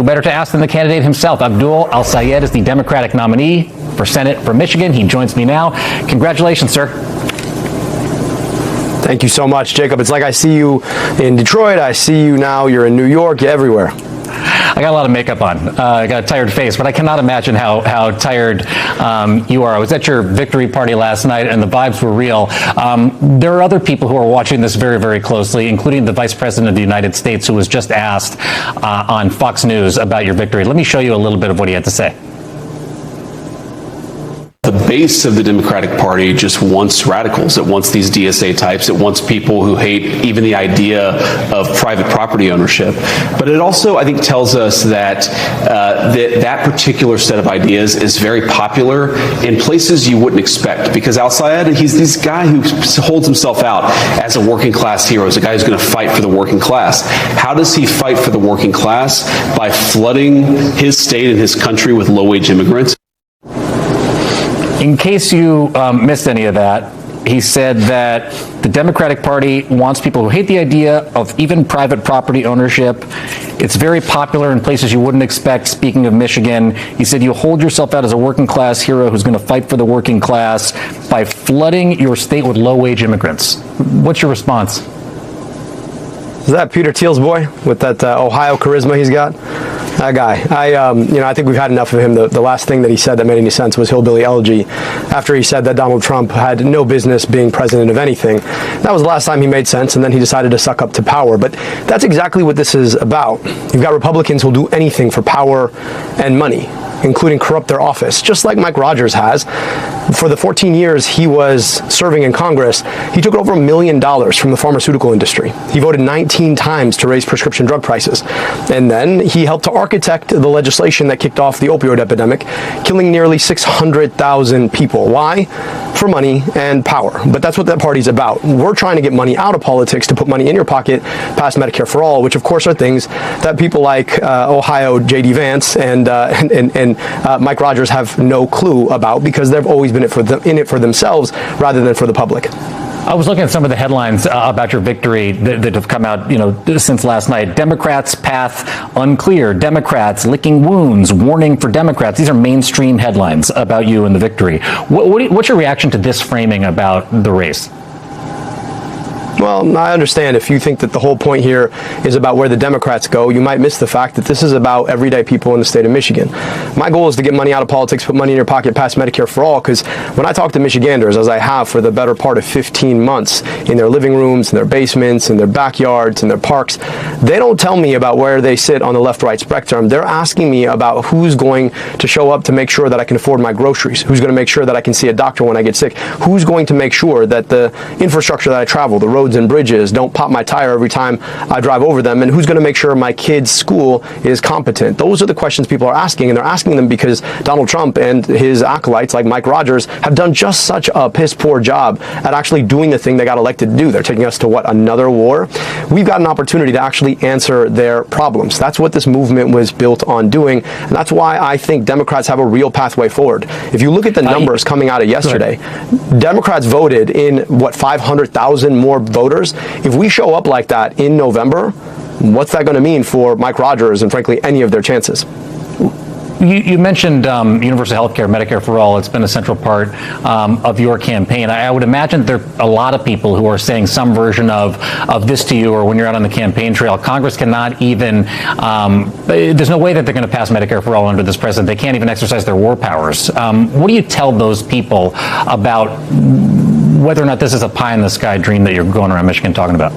Who better to ask than the candidate himself? Abdul El-Sayed is the Democratic nominee for Senate for Michigan. He joins me now. Congratulations, sir. Thank you so much, Jacob. It's like I see you in Detroit, I see you now, you're in New York, you're everywhere. I got a lot of makeup on. I got a tired face, but I cannot imagine how tired you are. I was at your victory party last night, and the vibes were real. There are other people who are watching this very, very closely, including the Vice President of the United States, who was just asked on Fox News about your victory. Let me show you a little bit of what he had to say. The base of the Democratic Party just wants radicals. It wants these DSA types. It wants people who hate even the idea of private property ownership. But it also, I think, tells us that that particular set of ideas is very popular in places you wouldn't expect. Because Al-Sayed, he's this guy who holds himself out as a working class hero, as a guy who's going to fight for the working class. How does he fight for the working class? By flooding his state and his country with low-wage immigrants. In case you missed any of that, he said that the Democratic Party wants people who hate the idea of even private property ownership. It's very popular in places you wouldn't expect. Speaking of Michigan, he said you hold yourself out as a working class hero who's going to fight for the working class by flooding your state with low-wage immigrants. What's your response? Is that Peter Thiel's boy with that Ohio charisma he's got? That guy. I think we've had enough of him. The last thing that he said that made any sense was hillbilly elegy. After he said that Donald Trump had no business being president of anything, that was the last time he made sense, and then he decided to suck up to power. But that's exactly what this is about. You've got Republicans who'll do anything for power and money, including corrupt their office, just like Mike Rogers has. For the 14 years he was serving in Congress, he took over $1 million from the pharmaceutical industry. He voted 19 times to raise prescription drug prices. And then he helped to architect the legislation that kicked off the opioid epidemic, killing nearly 600,000 people. Why? For money and power. But that's what that party's about. We're trying to get money out of politics to put money in your pocket, pass Medicare for all, which of course are things that people like Ohio J.D. Vance and Mike Rogers have no clue about, because they've always been in it for themselves rather than for the public. I was looking at some of the headlines about your victory that have come out, since last night. Democrats' path unclear. Democrats licking wounds. Warning for Democrats. These are mainstream headlines about you and the victory. What's your reaction to this framing about the race? Well, I understand if you think that the whole point here is about where the Democrats go, you might miss the fact that this is about everyday people in the state of Michigan. My goal is to get money out of politics, put money in your pocket, pass Medicare for all, because when I talk to Michiganders, as I have for the better part of 15 months, in their living rooms, in their basements, in their backyards, in their parks, they don't tell me about where they sit on the left-right spectrum. They're asking me about who's going to show up to make sure that I can afford my groceries, who's going to make sure that I can see a doctor when I get sick, who's going to make sure that the infrastructure that I travel, the roads and bridges, don't pop my tire every time I drive over them, and who's going to make sure my kid's school is competent. Those are the questions people are asking, and they're asking them because Donald Trump and his acolytes like Mike Rogers have done just such a piss-poor job at actually doing the thing they got elected to do. They're taking us to, what, another war? We've got an opportunity to actually answer their problems. That's what this movement was built on doing, and that's why I think Democrats have a real pathway forward. If you look at the numbers coming out of yesterday, Democrats voted in, 500,000 more voters. If we show up like that in November, what's that going to mean for Mike Rogers and, frankly, any of their chances? You mentioned universal health care, Medicare for all. It's been a central part of your campaign. I would imagine there are a lot of people who are saying some version of this to you, or when you're out on the campaign trail. Congress cannot even, there's no way that they're going to pass Medicare for all under this president. They can't even exercise their war powers. What do you tell those people about whether or not this is a pie-in-the-sky dream that you're going around Michigan talking about?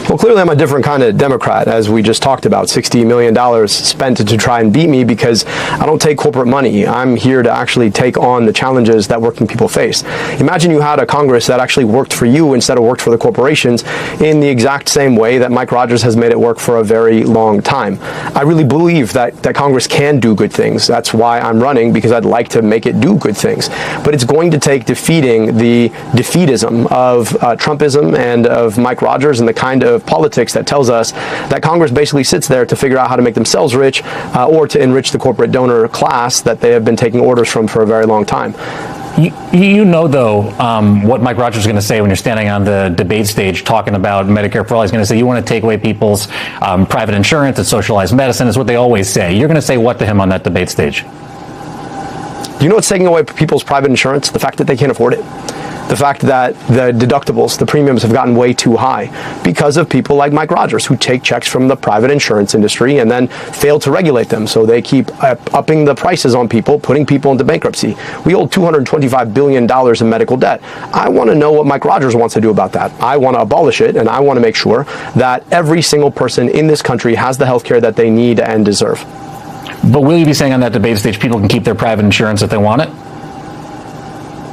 Well, clearly I'm a different kind of Democrat, as we just talked about. $60 million spent to try and beat me because I don't take corporate money. I'm here to actually take on the challenges that working people face. Imagine you had a Congress that actually worked for you instead of worked for the corporations in the exact same way that Mike Rogers has made it work for a very long time. I really believe that Congress can do good things. That's why I'm running, because I'd like to make it do good things. But it's going to take defeating the defeatism of Trumpism and of Mike Rogers and the kind of politics that tells us that Congress basically sits there to figure out how to make themselves rich or to enrich the corporate donor class that they have been taking orders from for a very long time. You know, though, what Mike Rogers is going to say when you're standing on the debate stage talking about Medicare for all. He's going to say, you want to take away people's private insurance and socialized medicine is what they always say. You're going to say what to him on that debate stage? Do you know what's taking away people's private insurance? The fact that they can't afford it. The fact that the deductibles, the premiums have gotten way too high because of people like Mike Rogers who take checks from the private insurance industry and then fail to regulate them. So they keep upping the prices on people, putting people into bankruptcy. We hold $225 billion in medical debt. I want to know what Mike Rogers wants to do about that. I want to abolish it, and I want to make sure that every single person in this country has the health care that they need and deserve. But will you be saying on that debate stage people can keep their private insurance if they want it?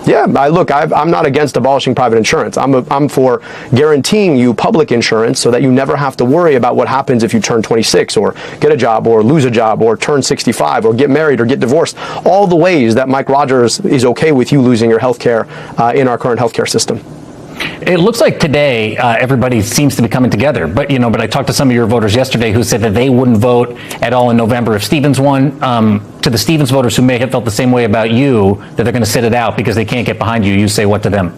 Yeah, I'm not against abolishing private insurance. I'm for guaranteeing you public insurance so that you never have to worry about what happens if you turn 26 or get a job or lose a job or turn 65 or get married or get divorced. All the ways that Mike Rogers is okay with you losing your health care in our current healthcare system. It looks like today everybody seems to be coming together, but I talked to some of your voters yesterday who said that they wouldn't vote at all in November if Stevens won. To the Stevens voters who may have felt the same way about you, that they're going to sit it out because they can't get behind you, you say what to them?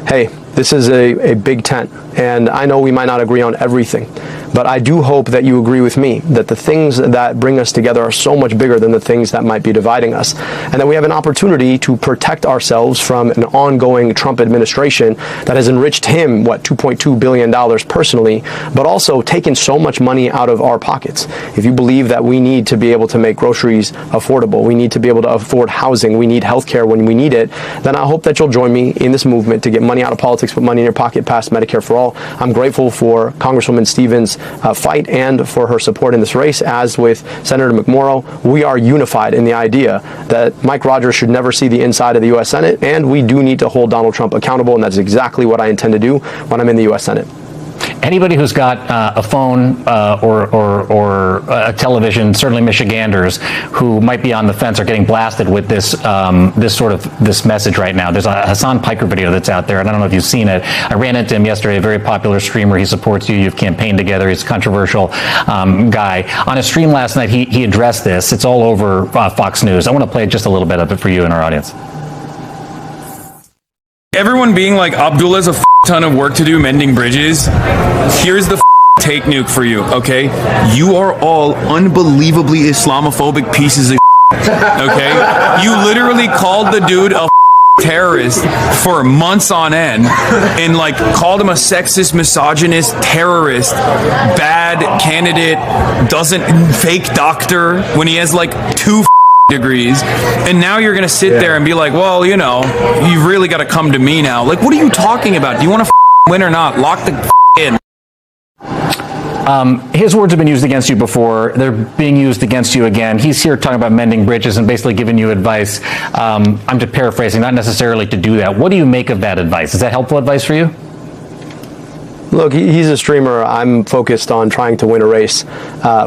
Hey, this is a big tent, and I know we might not agree on everything, but I do hope that you agree with me that the things that bring us together are so much bigger than the things that might be dividing us, and that we have an opportunity to protect ourselves from an ongoing Trump administration that has enriched him, $2.2 billion personally, but also taken so much money out of our pockets. If you believe that we need to be able to make groceries affordable, we need to be able to afford housing, we need healthcare when we need it, then I hope that you'll join me in this movement to get money out of politics, put money in your pocket, pass Medicare for all. I'm grateful for Congresswoman Stevens' fight and for her support in this race. As with Senator McMorrow, we are unified in the idea that Mike Rogers should never see the inside of the U.S. Senate, and we do need to hold Donald Trump accountable, and that's exactly what I intend to do when I'm in the U.S. Senate. Anybody who's got a phone or a television, certainly Michiganders, who might be on the fence are getting blasted with this message right now. There's a Hassan Piker video that's out there, and I don't know if you've seen it. I ran into him yesterday, a very popular streamer. He supports you. You've campaigned together. He's a controversial guy. On a stream last night, he addressed this. It's all over Fox News. I want to play just a little bit of it for you and our audience. Everyone being like, Abdul has a ton of work to do mending bridges. Here's the take nuke for you, okay? You are all unbelievably Islamophobic pieces of okay? You literally called the dude a terrorist for months on end and called him a sexist, misogynist, terrorist, bad candidate, fake doctor when he has 2 degrees, and now you're gonna sit there and be like, well, you really got to come to me now. What are you talking about? Do you want to win or not? Lock the in. His words have been used against you before. They're being used against you again. He's here talking about mending bridges and basically giving you advice. I'm just paraphrasing, not necessarily to do that. What do you make of that advice? Is that helpful advice for you? Look, he's a streamer. I'm focused on trying to win a race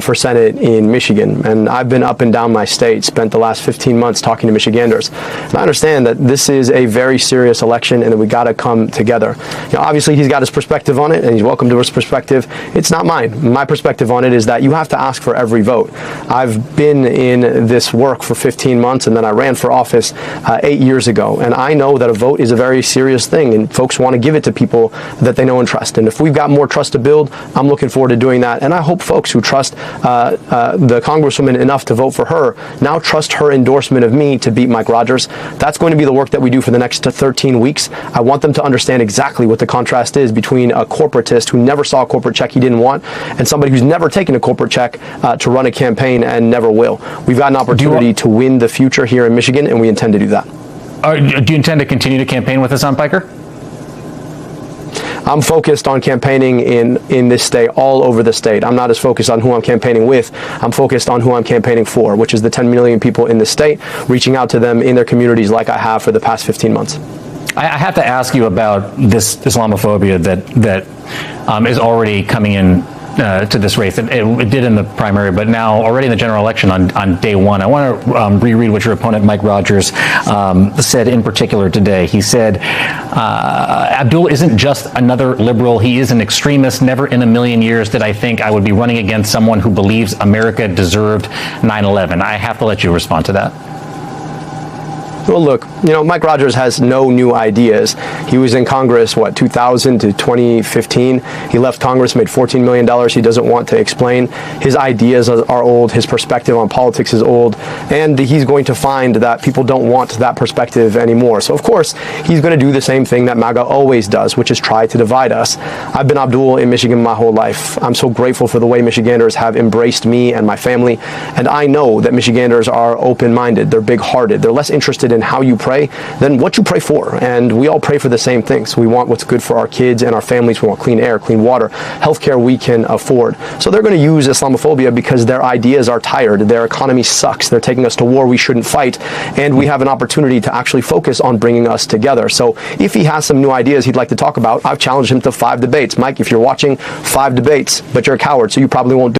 for Senate in Michigan, and I've been up and down my state, spent the last 15 months talking to Michiganders. And I understand that this is a very serious election and that we got to come together. Obviously, he's got his perspective on it, and he's welcome to his perspective. It's not mine. My perspective on it is that you have to ask for every vote. I've been in this work for 15 months, and then I ran for office 8 years ago, and I know that a vote is a very serious thing, and folks want to give it to people that they know and trust. And if we've got more trust to build, I'm looking forward to doing that. And I hope folks who trust the Congresswoman enough to vote for her now trust her endorsement of me to beat Mike Rogers. That's going to be the work that we do for the next 13 weeks. I want them to understand exactly what the contrast is between a corporatist who never saw a corporate check he didn't want and somebody who's never taken a corporate check to run a campaign and never will. We've got an opportunity to win the future here in Michigan, and we intend to do that. Do you intend to continue to campaign with Hassan Piker? I'm focused on campaigning in this state, all over the state. I'm not as focused on who I'm campaigning with. I'm focused on who I'm campaigning for, which is the 10 million people in the state, reaching out to them in their communities like I have for the past 15 months. I have to ask you about this Islamophobia that is already coming in to this race. It did in the primary, but now already in the general election on day one. I want to reread what your opponent, Mike Rogers, said in particular today. He said, Abdul isn't just another liberal. He is an extremist. Never in a million years did I think I would be running against someone who believes America deserved 9/11. I have to let you respond to that. Well, look, Mike Rogers has no new ideas. He was in Congress, 2000 to 2015. He left Congress, made $14 million. He doesn't want to explain. His ideas are old. His perspective on politics is old. And he's going to find that people don't want that perspective anymore. So, of course, he's going to do the same thing that MAGA always does, which is try to divide us. I've been Abdul in Michigan my whole life. I'm so grateful for the way Michiganders have embraced me and my family. And I know that Michiganders are open-minded. They're big-hearted. They're less interested in how you pray than what you pray for. And we all pray for the same things. We want what's good for our kids and our families. We want clean air, clean water, healthcare we can afford. So they're going to use Islamophobia because their ideas are tired. Their economy sucks. They're taking us to war we shouldn't fight. And we have an opportunity to actually focus on bringing us together. So if he has some new ideas he'd like to talk about, I've challenged him to 5 debates. Mike, if you're watching, 5 debates, but you're a coward, so you probably won't do